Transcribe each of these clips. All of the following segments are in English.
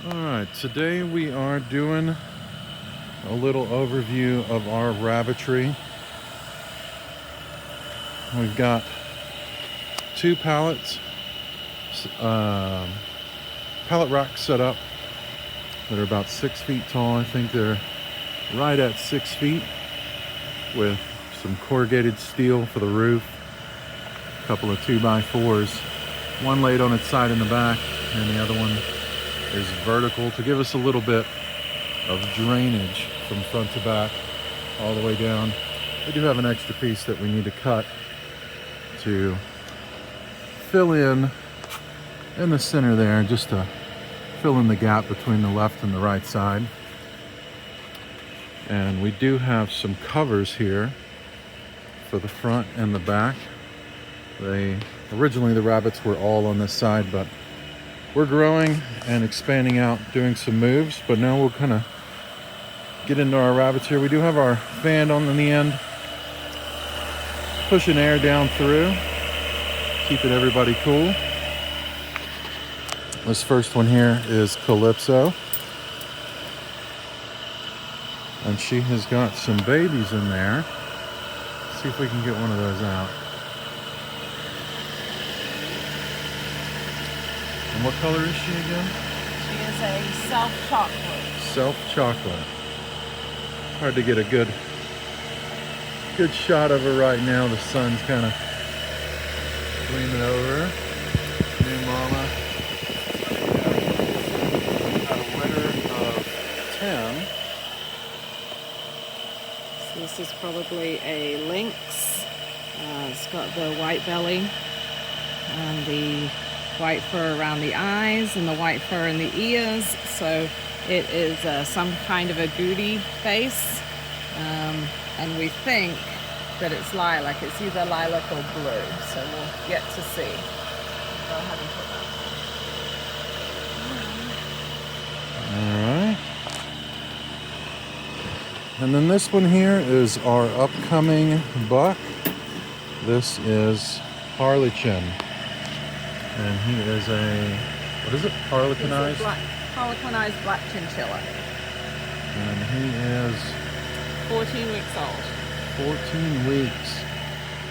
Alright, today we are doing a little overview of our rabbitry. We've got two pallets, pallet racks set up that are about 6 feet tall. I think they're right at 6 feet, with some corrugated steel for the roof, a couple of 2x4s, one laid on its side in the back and the other one is vertical to give us a little bit of drainage from front to back all the way down. We do have an extra piece that we need to cut to fill in the center there, just to fill in the gap between the left and the right side. And we do have some covers here for the front and the back. Originally the rabbits were all on this side, but we're growing and expanding out, doing some moves, but now we'll kind of get into our rabbits here. We do have our fan on the end, pushing air down through, keeping everybody cool. This first one here is Calypso, and she has got some babies in there. Let's see if we can get one of those out. And what color is she again? She is a self-chocolate. Self-chocolate. Hard to get a good shot of her right now. The sun's kind of gleaming over her. New mama. Got a litter of 10. So this is probably a lynx. It's got the white belly and the white fur around the eyes and the white fur in the ears. So it is some kind of a goody face. And we think that it's lilac. It's either lilac or blue. So we'll get to see. Go ahead and put that. All right. And then this one here is our upcoming buck. This is Harlequin. And he is what is it? Harlequinized? Harlequinized black chinchilla. And he is 14 weeks old. 14 weeks.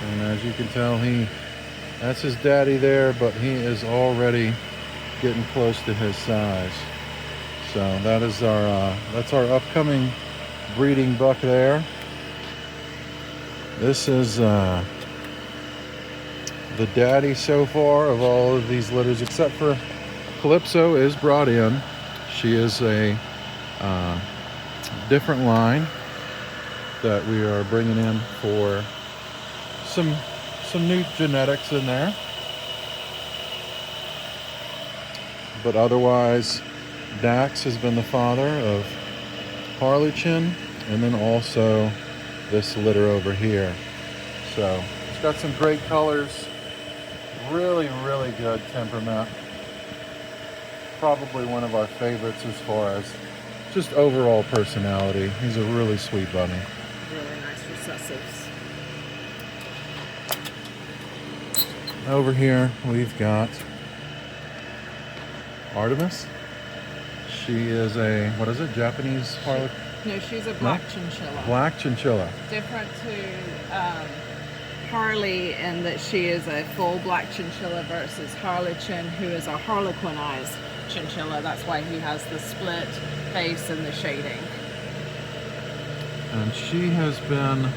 And as you can tell, that's his daddy there, but he is already getting close to his size. So that is that's our upcoming breeding buck there. This is the daddy so far of all of these litters, except for Calypso is brought in. She is a different line that we are bringing in for some new genetics in there. But otherwise, Dax has been the father of Harlequin, and then also this litter over here. So it's got some great colors. Really, really good temperament. Probably one of our favorites as far as just overall personality. He's a really sweet bunny. Really nice recessives. Over here we've got Artemis. She is what is it, Japanese Harlequin? No, she's a black chinchilla. Black chinchilla. Different to Harley in that she is a full black chinchilla versus Harlequin, who is a harlequinized chinchilla. That's why he has the split face and the shading. And she has been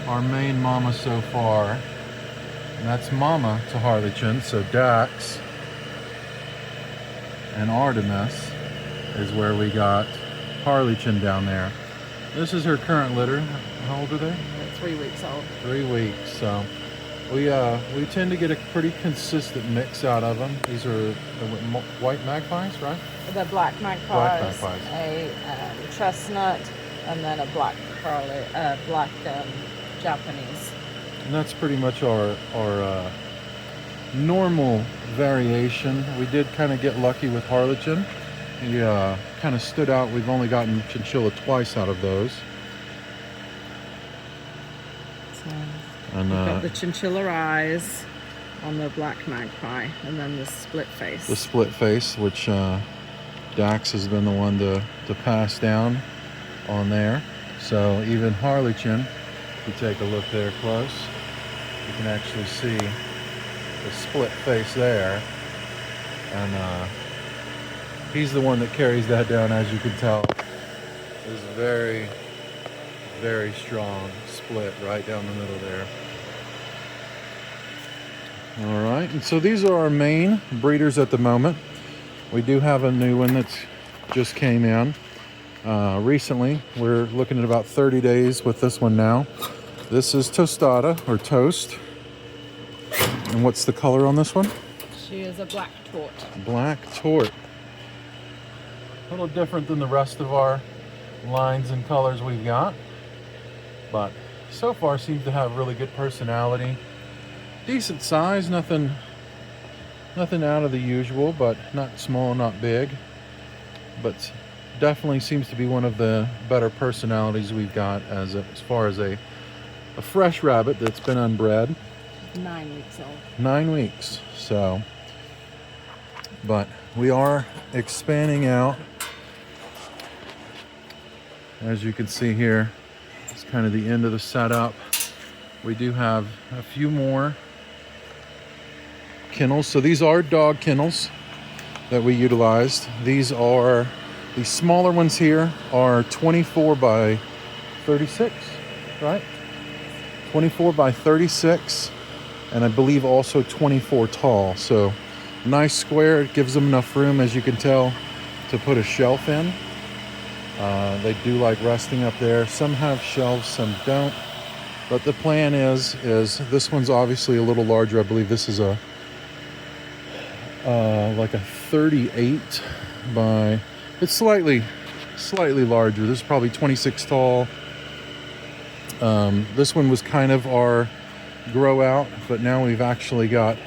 our main mama so far. And that's mama to Harlequin. So Dax and Artemis is where we got Harlequin down there. This is her current litter. How old are they? They're 3 weeks old. 3 weeks. So we tend to get a pretty consistent mix out of them. These are the white magpies, right? The black magpies. Black magpies. A chestnut, and then a black Japanese. And that's pretty much our normal variation. We did kind of get lucky with Harlequin. He kind of stood out. We've only gotten chinchilla twice out of those. So And we've got the chinchilla eyes on the black magpie, and then the split face. The split face, which Dax has been the one to pass down on there. So even Harley-chin, if you take a look there close, you can actually see the split face there. And he's the one that carries that down, as you can tell. There's a very, very strong split right down the middle there. All right, and so these are our main breeders at the moment. We do have a new one that's just came in recently. We're looking at about 30 days with this one now. This is Tostada, or Toast. And what's the color on this one? She is a black tort. Black tort. A little different than the rest of our lines and colors we've got, but so far seems to have really good personality. Decent size, nothing out of the usual, but not small, not big. But definitely seems to be one of the better personalities we've got as far as a fresh rabbit that's been unbred. 9 weeks old. 9 weeks. So, but we are expanding out. As you can see here, it's kind of the end of the setup. We do have a few more kennels. So these are dog kennels that we utilized. These smaller ones here are 24 by 36, right? 24 by 36, and I believe also 24 tall. So nice square. It gives them enough room, as you can tell, to put a shelf in. They do like resting up there. Some have shelves, some don't. But the plan is this one's obviously a little larger. I believe this is a like a 38 by, it's slightly larger. This is probably 26 tall. This one was kind of our grow out, but now we've actually got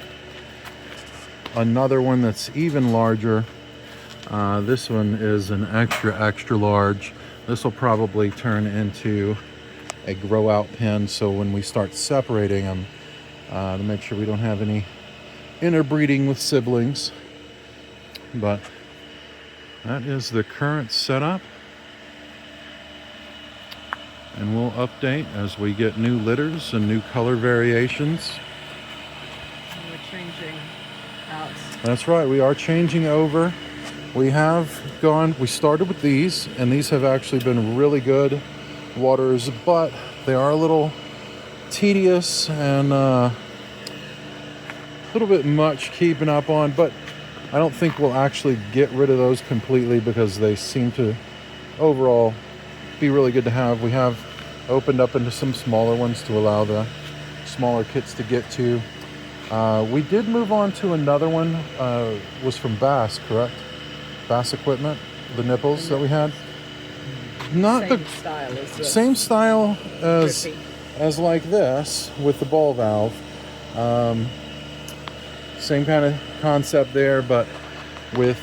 another one that's even larger. This one is an extra large. This will probably turn into a grow out pen, so when we start separating them, to make sure we don't have any interbreeding with siblings. But that is the current setup, and we'll update as we get new litters and new color variations. We're changing out. That's right, we are changing over. We started with these, and these have actually been really good waters, but they are a little tedious and a little bit much keeping up on, but I don't think we'll actually get rid of those completely because they seem to overall be really good to have. We have opened up into some smaller ones to allow the smaller kits to get to. We did move on to another one, was from Bass, correct? Bass Equipment, the nipples that we had. Not Same style as this. Same style Drippy. as like this with the ball valve. Same kind of concept there, but with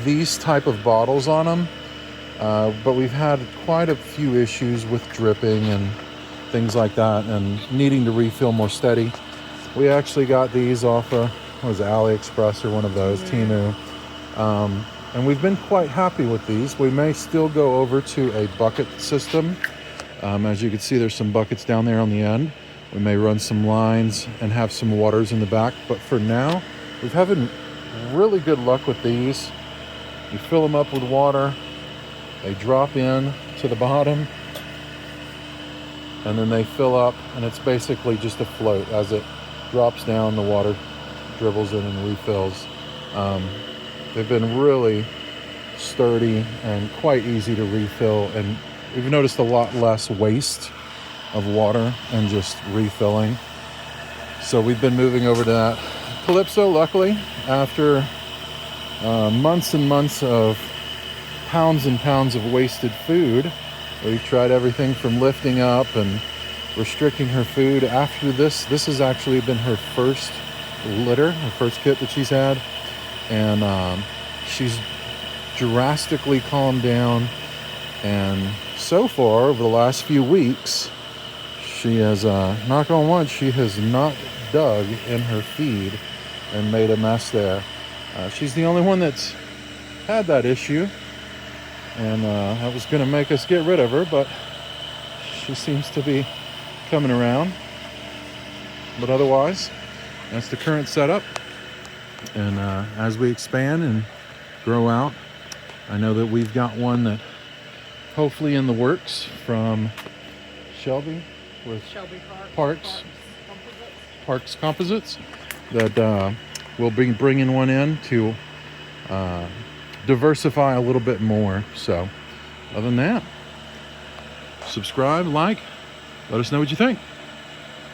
these type of bottles on them. But we've had quite a few issues with dripping and things like that, and needing to refill more steady. We actually got these off of, what was it, AliExpress or one of those, Temu. And we've been quite happy with these. We may still go over to a bucket system. As you can see, there's some buckets down there on the end. We may run some lines and have some waters in the back. But for now, we've having really good luck with these. You fill them up with water. They drop in to the bottom. And then they fill up, and it's basically just a float. As it drops down, the water dribbles in and refills. They've been really sturdy and quite easy to refill, and we've noticed a lot less waste of water and just refilling. So we've been moving over to that. Calypso, luckily, after months and months of pounds and pounds of wasted food, we've tried everything from lifting up and restricting her food. After this has actually been her first litter, her first kit that she's had. And she's drastically calmed down, and so far over the last few weeks she has, knock on wood, she has not dug in her feed and made a mess there. She's the only one that's had that issue, and that was going to make us get rid of her, but she seems to be coming around. But otherwise, that's the current setup. And as we expand and grow out, I know that we've got one that hopefully in the works from Shelby with Shelby Parks Composites, that we'll be bringing one in to diversify a little bit more. So other than that, subscribe, like, let us know what you think.